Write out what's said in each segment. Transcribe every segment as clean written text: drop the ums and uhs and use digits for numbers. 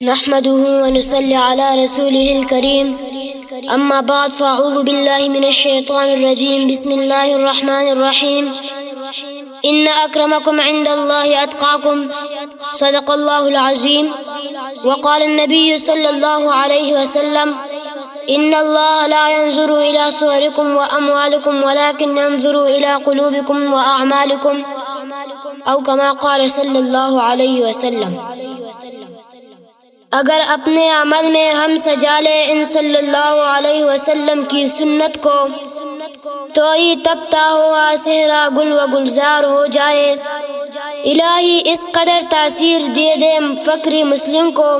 نحمده ونصلي على رسوله الكريم أما بعد فأعوذ بالله من الشيطان الرجيم بسم الله الرحمن الرحيم إن أكرمكم عند الله أتقاكم صدق الله العظيم وقال النبي صلى الله عليه وسلم إن الله لا ينظر إلى صوركم وأموالكم ولكن ينظر إلى قلوبكم وأعمالكم أو كما قال صلى الله عليه وسلم۔ اگر اپنے عمل میں ہم سجا لیں ان صلی اللہ علیہ وسلم کی سنت کو تو ہی تبتا ہوا صحرا گل و گلزار ہو جائے۔ الہی اس قدر تاثیر دے دے فقری مسلم کو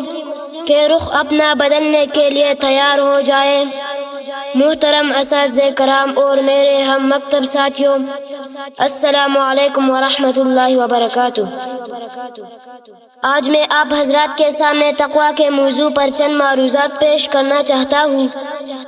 کہ رخ اپنا بدلنے کے لیے تیار ہو جائے۔ محترم اساتذہ کرام اور میرے ہم مکتب ساتھیوں، السلام علیکم ورحمۃ اللہ وبرکاتہ۔ آج میں آپ حضرات کے سامنے تقویٰ کے موضوع پر چند معروضات پیش کرنا چاہتا ہوں۔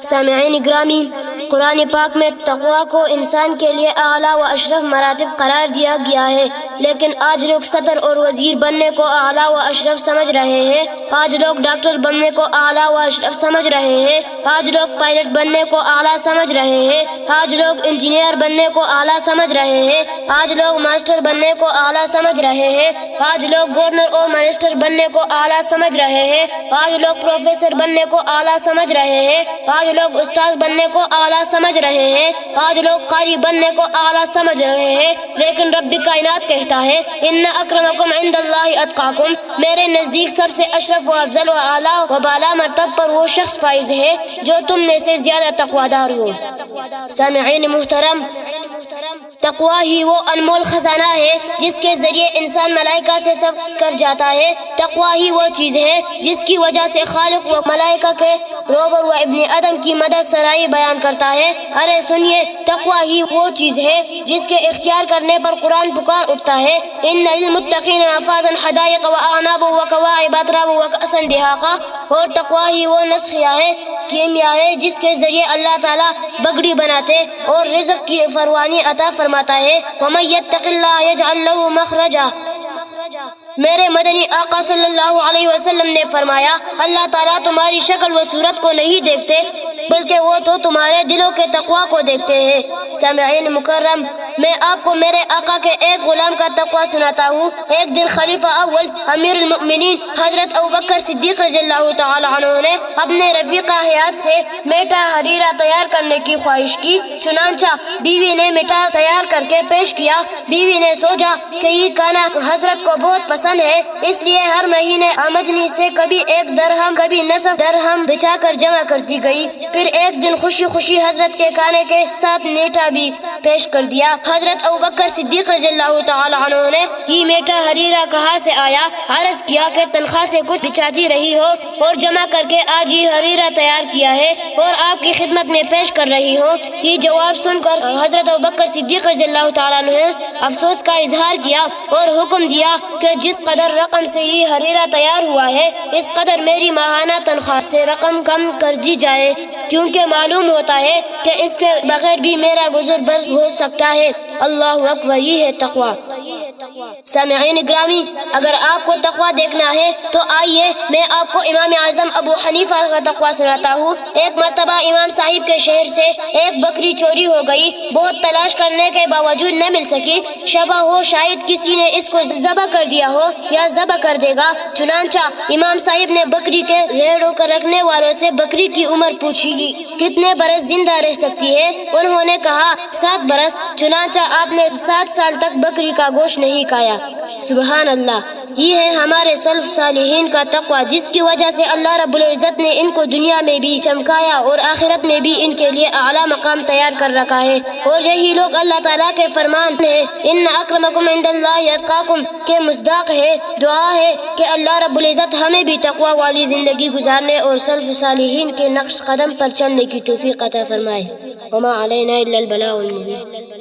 سامعین گرامی، قرآن پاک میں تقویٰ کو انسان کے لیے اعلیٰ و اشرف مراتب قرار دیا گیا ہے، لیکن آج لوگ صدر اور وزیر بننے کو اعلیٰ و اشرف سمجھ رہے ہیں، آج لوگ ڈاکٹر بننے کو اعلیٰ و اشرف سمجھ رہے ہیں، آج لوگ پائلٹ بننے کو اعلیٰ سمجھ رہے ہیں، آج لوگ انجینئر بننے کو اعلیٰ سمجھ رہے ہیں، آج لوگ ماسٹر بننے کو اعلیٰ سمجھ رہے ہیں، آج لوگ گورنر اور منسٹر بننے کو اعلیٰ سمجھ رہے ہیں، آج لوگ پروفیسر بننے کو اعلیٰ سمجھ رہے ہیں، آج لوگ استاد بننے کو اعلیٰ سمجھ رہے ہیں، آج لوگ قاری بننے کو اعلیٰ سمجھ رہے ہیں، لیکن رب کائنات کہتا ہے ان اکرمکم عند اللہ اتقاکم، میرے نزدیک سب سے اشرف و افضل و اعلیٰ و بالا مرتبہ پر وہ شخص فائز ہے جو تم میں سے زیادہ تقویدار ہو۔ سامعین محترم، تقویٰ ہی وہ انمول خزانہ ہے جس کے ذریعے انسان ملائکہ سے سبق کر جاتا ہے۔ تقویٰ ہی وہ چیز ہے جس کی وجہ سے خالق و ملائکہ کے روبر و ابن آدم کی مدد سرائی بیان کرتا ہے۔ ارے سنیے، تقویٰ ہی وہ چیز ہے جس کے اختیار کرنے پر قرآن پکار اٹھتا ہے ان للمتقین مفازا حدائق واعناب وکواعب اترابا وکأسا دہاقا، اور تقویٰ ہی وہ نسخیہ ہے، کیمیا ہے جس کے ذریعے اللہ تعالیٰ بگڑی بناتے اور رزق کی فراوانی عطا فرماتا ہے۔ وَمَن يَتَّقِ اللَّهَ يَجْعَل لَّهُ مَخْرَجًا، میرے مدنی آقا صلی اللہ علیہ وسلم نے فرمایا اللہ تعالیٰ تمہاری شکل و صورت کو نہیں دیکھتے بلکہ وہ تو تمہارے دلوں کے تقویٰ کو دیکھتے ہیں۔ سامعین مکرم، میں آپ کو میرے آقا کے ایک غلام کا تقویٰ سناتا ہوں۔ ایک دن خلیفہ اول امیر المؤمنین حضرت ابوبکر صدیق رضی اللہ تعالی عنہ نے اپنے رفیقہ حیات سے میٹھا حریرہ تیار کرنے کی خواہش کی، چنانچہ بیوی نے میٹھا تیار کر کے پیش کیا۔ بیوی نے سوچا کہ یہ کھانا حضرت کو بہت پسند ہے، اس لیے ہر مہینے آمدنی سے کبھی ایک درہم کبھی نصف درہم بچا کر جمع کرتی گئی۔ پھر ایک دن خوشی خوشی حضرت کے کھانے کے ساتھ میٹھا بھی پیش کر دیا۔ حضرت ابوبکر صدیق رضی اللہ تعالی عنہ نے یہ میٹھا حریرہ کہاں سے آیا عرض کیا کہ تنخواہ سے کچھ بچاتی رہی ہو اور جمع کر کے آج یہ حریرہ تیار کیا ہے اور آپ کی خدمت میں پیش کر رہی ہو۔ یہ جواب سن کر حضرت ابوبکر صدیق رضی اللہ تعالی عنہ نے افسوس کا اظہار کیا اور حکم دیا کہ جس قدر رقم سے یہ حریرہ تیار ہوا ہے اس قدر میری ماہانہ تنخواہ سے رقم کم کر دی جائے، کیونکہ معلوم ہوتا ہے کہ اس کے بغیر بھی میرا گزر بسر ہو سکتا ہے۔ اللہ اکبر، یہ ہے تقویٰ۔ سامعین گرامی، اگر آپ کو تقویٰ دیکھنا ہے تو آئیے میں آپ کو امام اعظم ابو حنیفہ کا تقویٰ سناتا ہوں۔ ایک مرتبہ امام صاحب کے شہر سے ایک بکری چوری ہو گئی، بہت تلاش کرنے کے باوجود نہ مل سکی، شبہ ہو شاید کسی نے اس کو ذبح کر دیا ہو یا ذبح کر دے گا۔ چنانچہ امام صاحب نے بکری کے ریڑھوں کو رکھنے والوں سے بکری کی عمر پوچھی گی کتنے برس زندہ رہ سکتی ہے، انہوں نے کہا 7 برس۔ چنانچہ آپ نے 7 سال تک بکری کا گوشت نہیں کھایا۔ سبحان اللہ، یہ ہے ہمارے سلف صالحین کا تقویٰ جس کی وجہ سے اللہ رب العزت نے ان کو دنیا میں بھی چمکایا اور آخرت میں بھی ان کے لیے اعلیٰ مقام تیار کر رکھا ہے۔ اور یہی لوگ اللہ تعالیٰ کے فرمان ہے ان اکرمکم عند اللہ اتقاکم کے مصداق ہے۔ دعا ہے کہ اللہ رب العزت ہمیں بھی تقویٰ والی زندگی گزارنے اور سلف صالحین کے نقش قدم پر چلنے کی توفیق عطا فرمائے۔ وما علینا الا البلاغ المبین۔